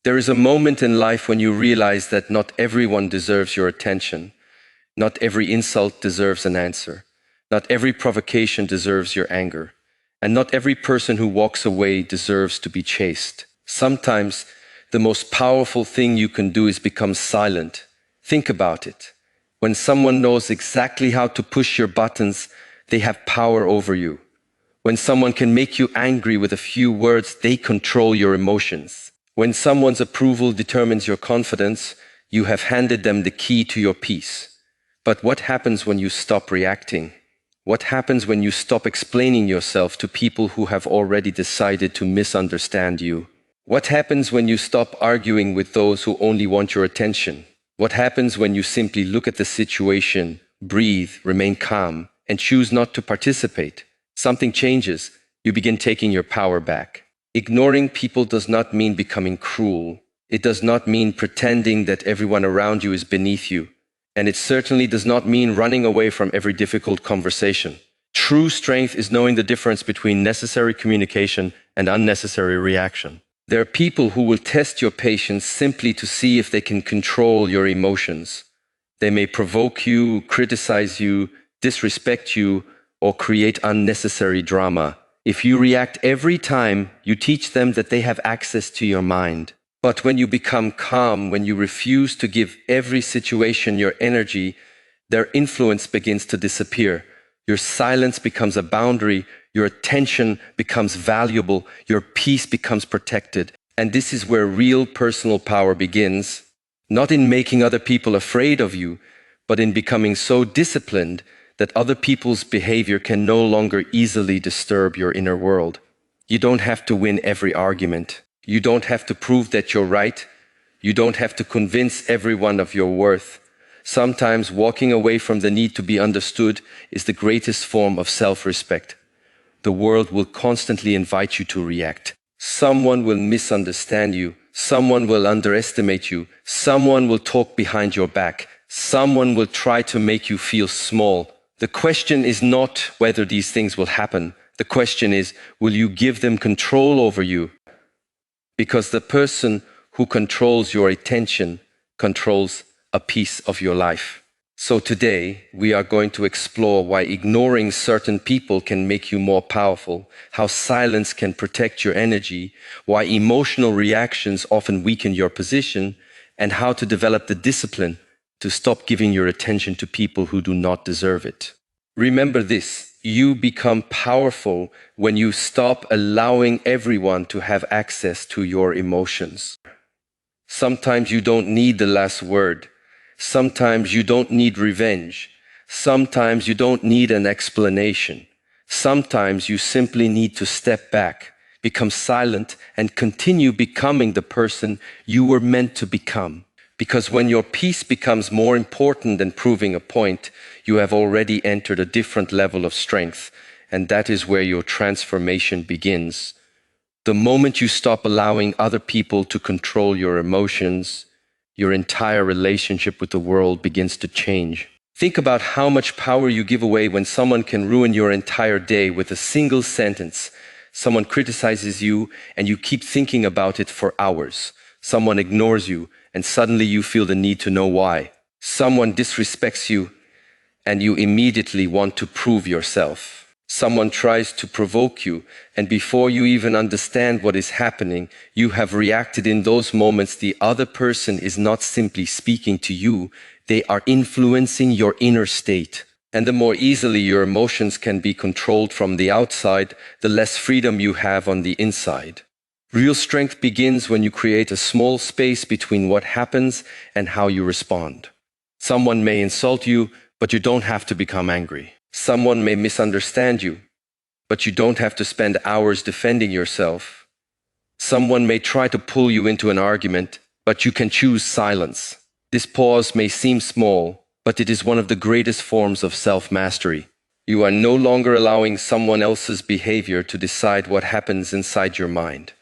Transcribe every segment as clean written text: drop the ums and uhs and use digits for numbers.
There is a moment in life when you realize that not everyone deserves your attention. Not every insult deserves an answer. Not every provocation deserves your anger. And not every person who walks away deserves to be chased. Sometimes the most powerful thing you can do is become silent. Think about it. When someone knows exactly how to push your buttons, they have power over you. When someone can make you angry with a few words, they control your emotions. When someone's approval determines your confidence, you have handed them the key to your peace. But what happens when you stop reacting? What happens when you stop explaining yourself to people who have already decided to misunderstand you? What happens when you stop arguing with those who only want your attention? What happens when you simply look at the situation, breathe, remain calm, and choose not to participate? Something changes. You begin taking your power back. Ignoring people does not mean becoming cruel. It does not mean pretending that everyone around you is beneath you. And it certainly does not mean running away from every difficult conversation. True strength is knowing the difference between necessary communication and unnecessary reaction. There are people who will test your patience simply to see if they can control your emotions. They may provoke you, criticize you, disrespect you, or create unnecessary drama. If you react every time, you teach them that they have access to your mind. But when you become calm, when you refuse to give every situation your energy, their influence begins to disappear. Your silence becomes a boundary, your attention becomes valuable, your peace becomes protected. And this is where real personal power begins, not in making other people afraid of you, but in becoming so disciplined that other people's behavior can no longer easily disturb your inner world. You don't have to win every argument. You don't have to prove that you're right. You don't have to convince everyone of your worth. Sometimes walking away from the need to be understood is the greatest form of self-respect. The world will constantly invite you to react. Someone will misunderstand you. Someone will underestimate you. Someone will talk behind your back. Someone will try to make you feel small. The question is not whether these things will happen. The question is, will you give them control over you? Because the person who controls your attention controls a piece of your life. So today, we are going to explore why ignoring certain people can make you more powerful, how silence can protect your energy, why emotional reactions often weaken your position, and how to develop the discipline to stop giving your attention to people who do not deserve it. Remember this, you become powerful when you stop allowing everyone to have access to your emotions. Sometimes you don't need the last word. Sometimes you don't need revenge. Sometimes you don't need an explanation. Sometimes you simply need to step back, become silent, and continue becoming the person you were meant to become. Because when your peace becomes more important than proving a point, you have already entered a different level of strength, and that is where your transformation begins. The moment you stop allowing other people to control your emotions, your entire relationship with the world begins to change. Think about how much power you give away when someone can ruin your entire day with a single sentence. Someone criticizes you and you keep thinking about it for hours. Someone ignores you and suddenly you feel the need to know why. Someone disrespects you and you immediately want to prove yourself. Someone tries to provoke you, and before you even understand what is happening, you have reacted. In those moments, the other person is not simply speaking to you, they are influencing your inner state. And the more easily your emotions can be controlled from the outside, the less freedom you have on the inside. Real strength begins when you create a small space between what happens and how you respond. Someone may insult you, but you don't have to become angry. Someone may misunderstand you, but you don't have to spend hours defending yourself. Someone may try to pull you into an argument, but you can choose silence. This pause may seem small, but it is one of the greatest forms of self-mastery. You are no longer allowing someone else's behavior to decide what happens inside your mind.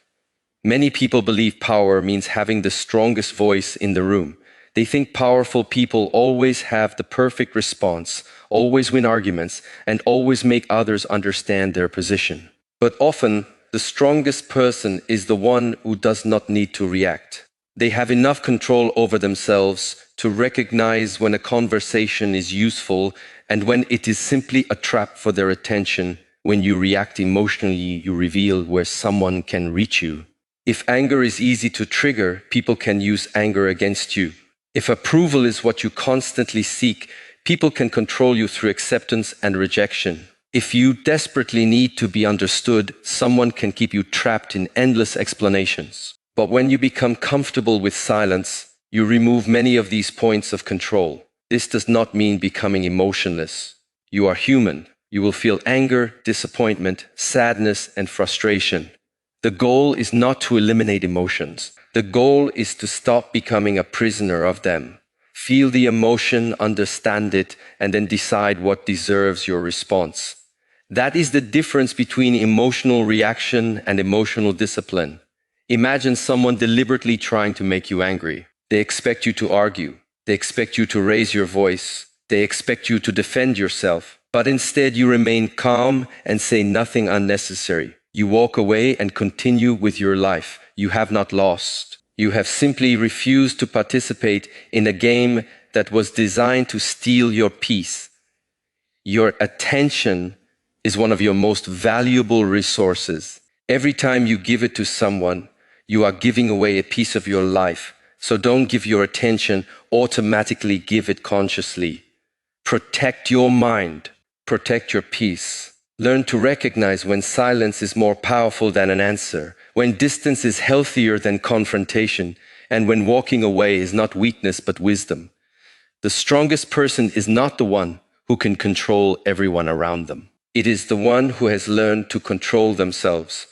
Many people believe power means having the strongest voice in the room. They think powerful people always have the perfect response, always win arguments, and always make others understand their position. But often, the strongest person is the one who does not need to react. They have enough control over themselves to recognize when a conversation is useful and when it is simply a trap for their attention. When you react emotionally, you reveal where someone can reach you. If anger is easy to trigger, people can use anger against you. If approval is what you constantly seek, people can control you through acceptance and rejection. If you desperately need to be understood, someone can keep you trapped in endless explanations. But when you become comfortable with silence, you remove many of these points of control. This does not mean becoming emotionless. You are human. You will feel anger, disappointment, sadness, and frustration. The goal is not to eliminate emotions. The goal is to stop becoming a prisoner of them. Feel the emotion, understand it, and then decide what deserves your response. That is the difference between emotional reaction and emotional discipline. Imagine someone deliberately trying to make you angry. They expect you to argue. They expect you to raise your voice. They expect you to defend yourself. But instead you remain calm and say nothing unnecessary. You walk away and continue with your life. You have not lost. You have simply refused to participate in a game that was designed to steal your peace. Your attention is one of your most valuable resources. Every time you give it to someone, you are giving away a piece of your life. So don't give your attention, automatically give it consciously. Protect your mind. Protect your peace. Learn to recognize when silence is more powerful than an answer, when distance is healthier than confrontation, and when walking away is not weakness but wisdom. The strongest person is not the one who can control everyone around them. It is the one who has learned to control themselves.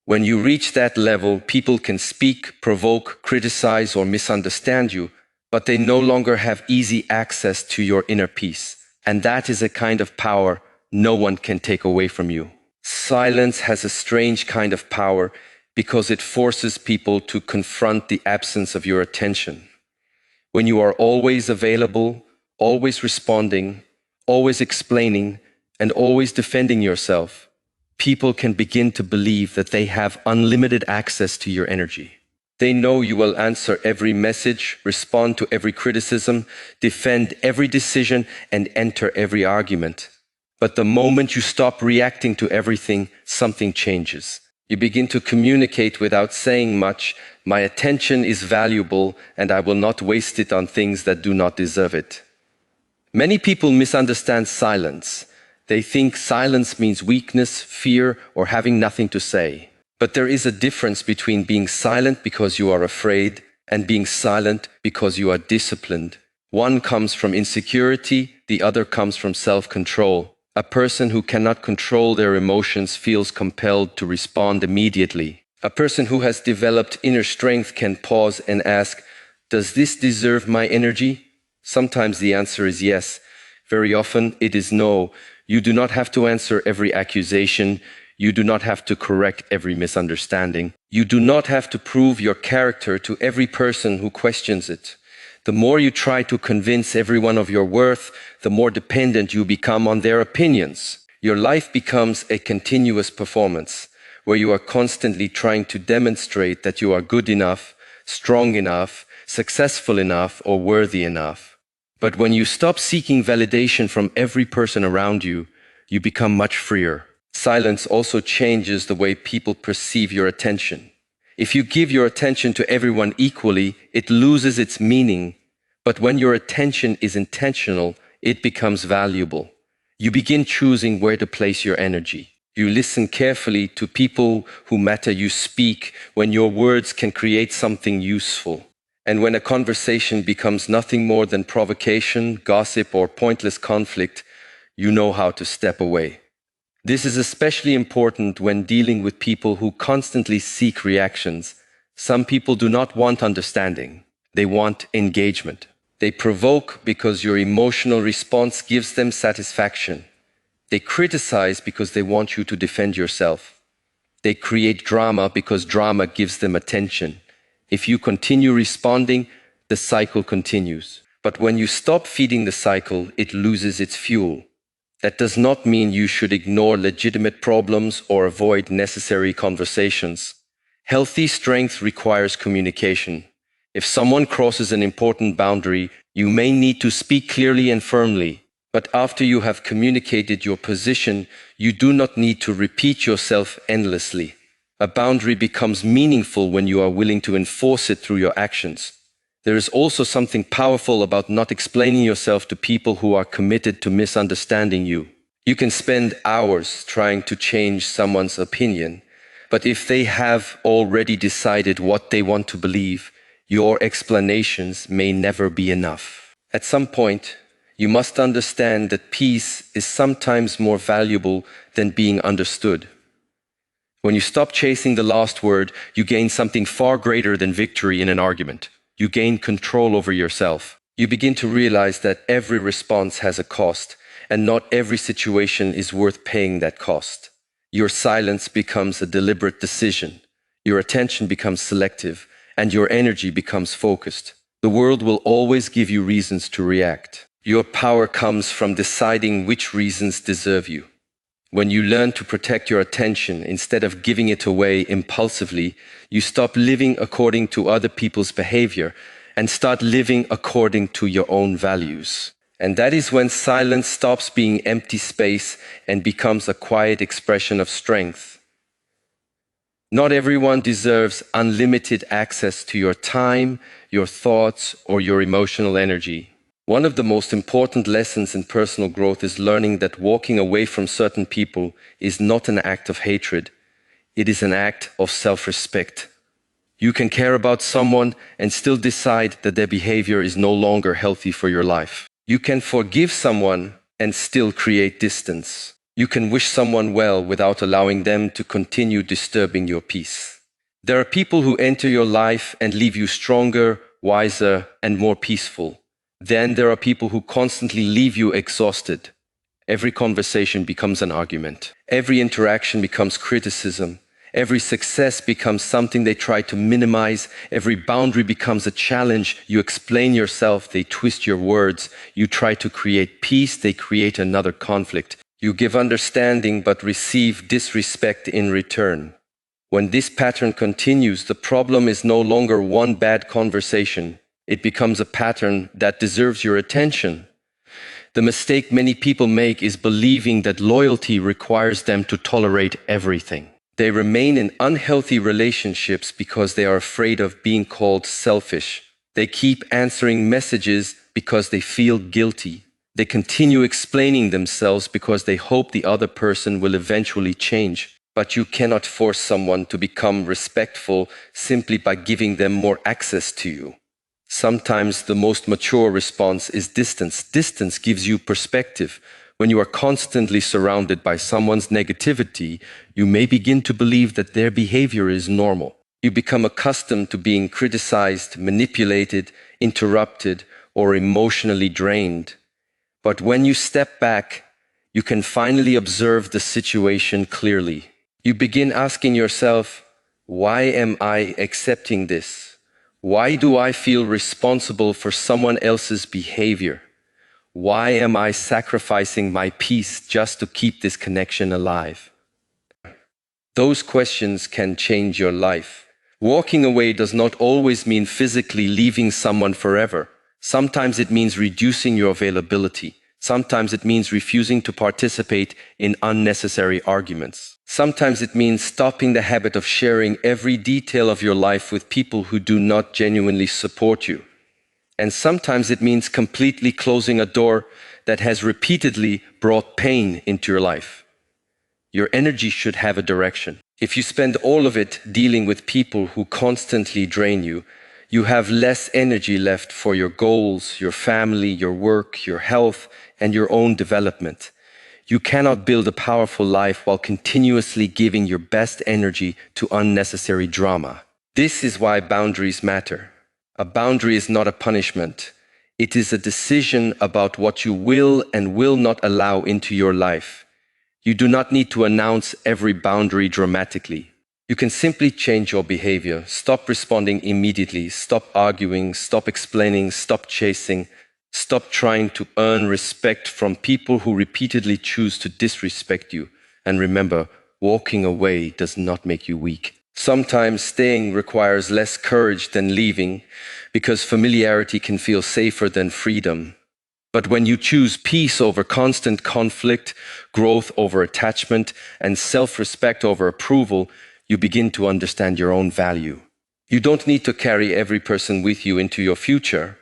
When you reach that level, people can speak, provoke, criticize, or misunderstand you, but they no longer have easy access to your inner peace. And that is a kind of power no one can take away from you. Silence has a strange kind of power because it forces people to confront the absence of your attention. When you are always available, always responding, always explaining, and always defending yourself, people can begin to believe that they have unlimited access to your energy. They know you will answer every message, respond to every criticism, defend every decision, and enter every argument. But the moment you stop reacting to everything, something changes. You begin to communicate without saying much. My attention is valuable, and I will not waste it on things that do not deserve it. Many people misunderstand silence. They think silence means weakness, fear, or having nothing to say. But there is a difference between being silent because you are afraid and being silent because you are disciplined. One comes from insecurity, the other comes from self-control. A person who cannot control their emotions feels compelled to respond immediately. A person who has developed inner strength can pause and ask, "Does this deserve my energy?" Sometimes the answer is yes. Very often it is no. You do not have to answer every accusation. You do not have to correct every misunderstanding. You do not have to prove your character to every person who questions it. The more you try to convince everyone of your worth, the more dependent you become on their opinions. Your life becomes a continuous performance, where you are constantly trying to demonstrate that you are good enough, strong enough, successful enough, or worthy enough. But when you stop seeking validation from every person around you, you become much freer. Silence also changes the way people perceive your attention. If you give your attention to everyone equally, it loses its meaning. But when your attention is intentional, it becomes valuable. You begin choosing where to place your energy. You listen carefully to people who matter. You speak when your words can create something useful. And when a conversation becomes nothing more than provocation, gossip, or pointless conflict, you know how to step away. This is especially important when dealing with people who constantly seek reactions. Some people do not want understanding. They want engagement. They provoke because your emotional response gives them satisfaction. They criticize because they want you to defend yourself. They create drama because drama gives them attention. If you continue responding, the cycle continues. But when you stop feeding the cycle, it loses its fuel. That does not mean you should ignore legitimate problems or avoid necessary conversations. Healthy strength requires communication. If someone crosses an important boundary, you may need to speak clearly and firmly. But after you have communicated your position, you do not need to repeat yourself endlessly. A boundary becomes meaningful when you are willing to enforce it through your actions. There is also something powerful about not explaining yourself to people who are committed to misunderstanding you. You can spend hours trying to change someone's opinion, but if they have already decided what they want to believe, your explanations may never be enough. At some point, you must understand that peace is sometimes more valuable than being understood. When you stop chasing the last word, you gain something far greater than victory in an argument. You gain control over yourself. You begin to realize that every response has a cost, and not every situation is worth paying that cost. Your silence becomes a deliberate decision. Your attention becomes selective, and your energy becomes focused. The world will always give you reasons to react. Your power comes from deciding which reasons deserve you. When you learn to protect your attention instead of giving it away impulsively, you stop living according to other people's behavior and start living according to your own values. And that is when silence stops being empty space and becomes a quiet expression of strength. Not everyone deserves unlimited access to your time, your thoughts, or your emotional energy. One of the most important lessons in personal growth is learning that walking away from certain people is not an act of hatred. It is an act of self-respect. You can care about someone and still decide that their behavior is no longer healthy for your life. You can forgive someone and still create distance. You can wish someone well without allowing them to continue disturbing your peace. There are people who enter your life and leave you stronger, wiser, and more peaceful. Then there are people who constantly leave you exhausted. Every conversation becomes an argument. Every interaction becomes criticism. Every success becomes something they try to minimize. Every boundary becomes a challenge. You explain yourself, they twist your words. You try to create peace, they create another conflict. You give understanding but receive disrespect in return. When this pattern continues, the problem is no longer one bad conversation. It becomes a pattern that deserves your attention. The mistake many people make is believing that loyalty requires them to tolerate everything. They remain in unhealthy relationships because they are afraid of being called selfish. They keep answering messages because they feel guilty. They continue explaining themselves because they hope the other person will eventually change. But you cannot force someone to become respectful simply by giving them more access to you. Sometimes the most mature response is distance. Distance gives you perspective. When you are constantly surrounded by someone's negativity, you may begin to believe that their behavior is normal. You become accustomed to being criticized, manipulated, interrupted, or emotionally drained. But when you step back, you can finally observe the situation clearly. You begin asking yourself, why am I accepting this? Why do I feel responsible for someone else's behavior? Why am I sacrificing my peace just to keep this connection alive? Those questions can change your life. Walking away does not always mean physically leaving someone forever. Sometimes it means reducing your availability. Sometimes it means refusing to participate in unnecessary arguments. Sometimes it means stopping the habit of sharing every detail of your life with people who do not genuinely support you. And sometimes it means completely closing a door that has repeatedly brought pain into your life. Your energy should have a direction. If you spend all of it dealing with people who constantly drain you, you have less energy left for your goals, your family, your work, your health, and your own development. You cannot build a powerful life while continuously giving your best energy to unnecessary drama. This is why boundaries matter. A boundary is not a punishment. It is a decision about what you will and will not allow into your life. You do not need to announce every boundary dramatically. You can simply change your behavior, stop responding immediately, stop arguing, stop explaining, stop chasing, stop trying to earn respect from people who repeatedly choose to disrespect you. And remember, walking away does not make you weak. Sometimes staying requires less courage than leaving, because familiarity can feel safer than freedom. But when you choose peace over constant conflict, growth over attachment, and self-respect over approval, you begin to understand your own value. You don't need to carry every person with you into your future.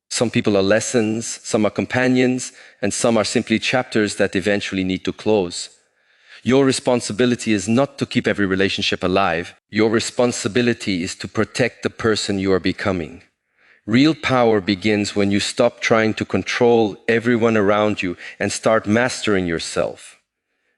Some people are lessons, some are companions, and some are simply chapters that eventually need to close. Your responsibility is not to keep every relationship alive. Your responsibility is to protect the person you are becoming. Real power begins when you stop trying to control everyone around you and start mastering yourself.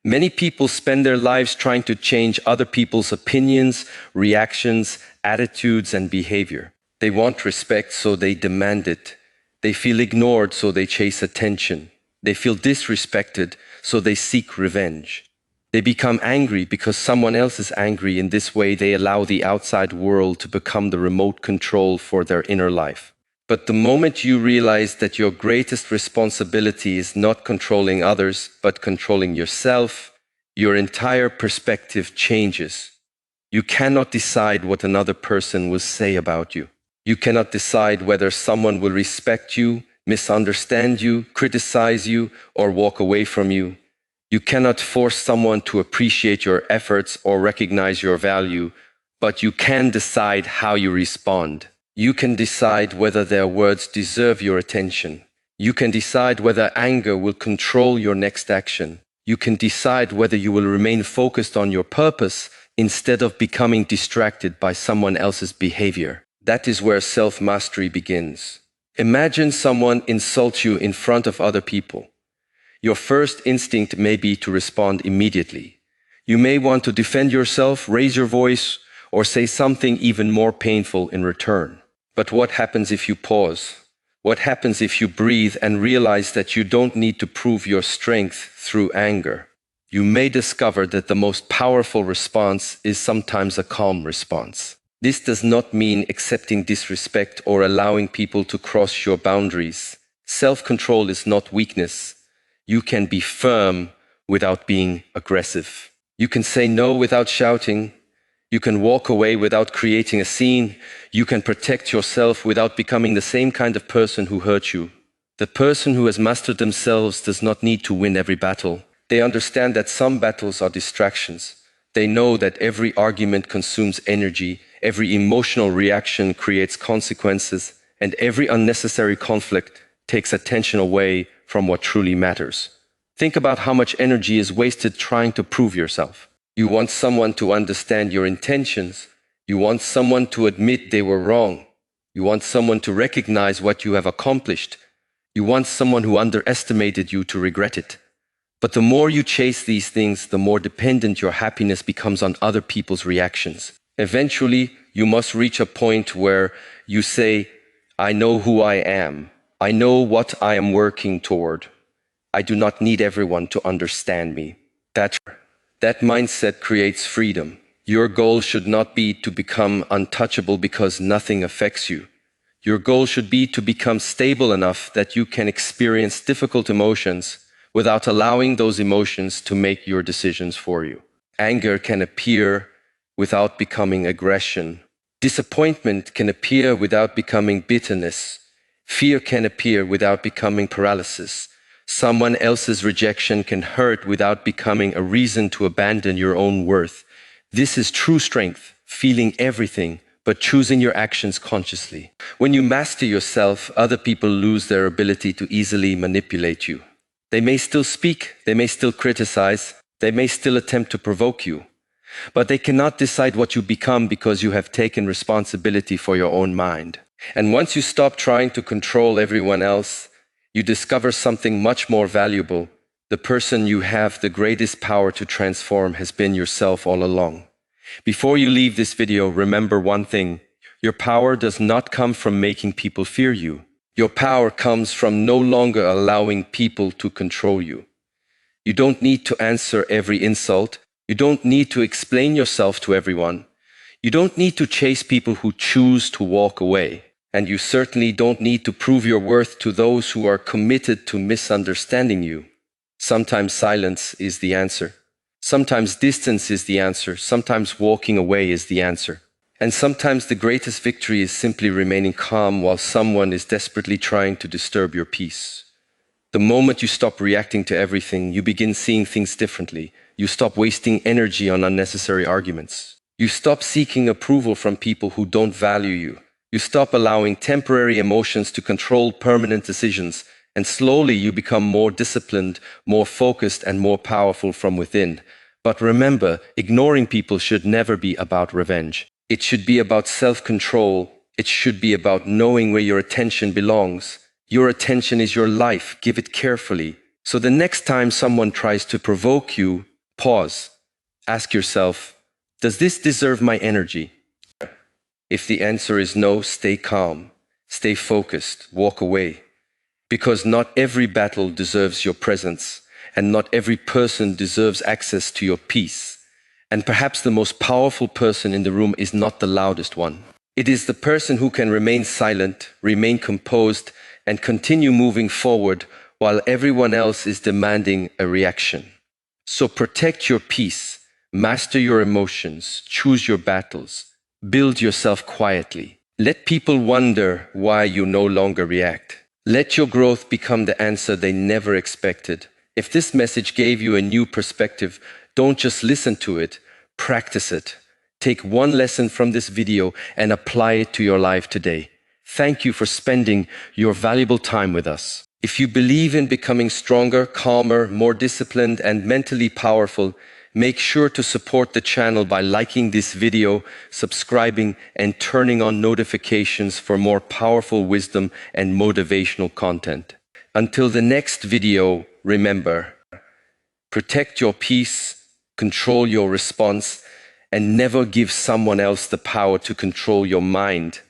Many people spend their lives trying to change other people's opinions, reactions, attitudes, and behavior. They want respect, so they demand it. They feel ignored, so they chase attention. They feel disrespected, so they seek revenge. They become angry because someone else is angry. In this way, they allow the outside world to become the remote control for their inner life. But the moment you realize that your greatest responsibility is not controlling others, but controlling yourself, your entire perspective changes. You cannot decide what another person will say about you. You cannot decide whether someone will respect you, misunderstand you, criticize you, or walk away from you. You cannot force someone to appreciate your efforts or recognize your value, but you can decide how you respond. You can decide whether their words deserve your attention. You can decide whether anger will control your next action. You can decide whether you will remain focused on your purpose instead of becoming distracted by someone else's behavior. That is where self-mastery begins. Imagine someone insults you in front of other people. Your first instinct may be to respond immediately. You may want to defend yourself, raise your voice, or say something even more painful in return. But what happens if you pause? What happens if you breathe and realize that you don't need to prove your strength through anger? You may discover that the most powerful response is sometimes a calm response. This does not mean accepting disrespect or allowing people to cross your boundaries. Self-control is not weakness. You can be firm without being aggressive. You can say no without shouting. You can walk away without creating a scene. You can protect yourself without becoming the same kind of person who hurt you. The person who has mastered themselves does not need to win every battle. They understand that some battles are distractions. They know that every argument consumes energy, every emotional reaction creates consequences, and every unnecessary conflict takes attention away from what truly matters. Think about how much energy is wasted trying to prove yourself. You want someone to understand your intentions. You want someone to admit they were wrong. You want someone to recognize what you have accomplished. You want someone who underestimated you to regret it. But the more you chase these things, the more dependent your happiness becomes on other people's reactions. Eventually, you must reach a point where you say, I know who I am. I know what I am working toward. I do not need everyone to understand me. That mindset creates freedom. Your goal should not be to become untouchable because nothing affects you. Your goal should be to become stable enough that you can experience difficult emotions without allowing those emotions to make your decisions for you. Anger can appear without becoming aggression. Disappointment can appear without becoming bitterness. Fear can appear without becoming paralysis. Someone else's rejection can hurt without becoming a reason to abandon your own worth. This is true strength, feeling everything, but choosing your actions consciously. When you master yourself, other people lose their ability to easily manipulate you. They may still speak, they may still criticize, they may still attempt to provoke you, but they cannot decide what you become because you have taken responsibility for your own mind. And once you stop trying to control everyone else, you discover something much more valuable. The person you have the greatest power to transform has been yourself all along. Before you leave this video, remember one thing. Your power does not come from making people fear you. Your power comes from no longer allowing people to control you. You don't need to answer every insult. You don't need to explain yourself to everyone. You don't need to chase people who choose to walk away. And you certainly don't need to prove your worth to those who are committed to misunderstanding you. Sometimes silence is the answer. Sometimes distance is the answer. Sometimes walking away is the answer. And sometimes the greatest victory is simply remaining calm while someone is desperately trying to disturb your peace. The moment you stop reacting to everything, you begin seeing things differently. You stop wasting energy on unnecessary arguments. You stop seeking approval from people who don't value you. You stop allowing temporary emotions to control permanent decisions, and slowly you become more disciplined, more focused, and more powerful from within. But remember, ignoring people should never be about revenge. It should be about self-control. It should be about knowing where your attention belongs. Your attention is your life. Give it carefully. So the next time someone tries to provoke you, pause. Ask yourself, does this deserve my energy? If the answer is no, stay calm. Stay focused. Walk away. Because not every battle deserves your presence, and not every person deserves access to your peace. And perhaps the most powerful person in the room is not the loudest one. It is the person who can remain silent, remain composed, and continue moving forward while everyone else is demanding a reaction. So protect your peace, master your emotions, choose your battles, build yourself quietly. Let people wonder why you no longer react. Let your growth become the answer they never expected. If this message gave you a new perspective, don't just listen to it, practice it. Take one lesson from this video and apply it to your life today. Thank you for spending your valuable time with us. If you believe in becoming stronger, calmer, more disciplined, and mentally powerful, make sure to support the channel by liking this video, subscribing, and turning on notifications for more powerful wisdom and motivational content. Until the next video, remember, protect your peace, control your response, and never give someone else the power to control your mind.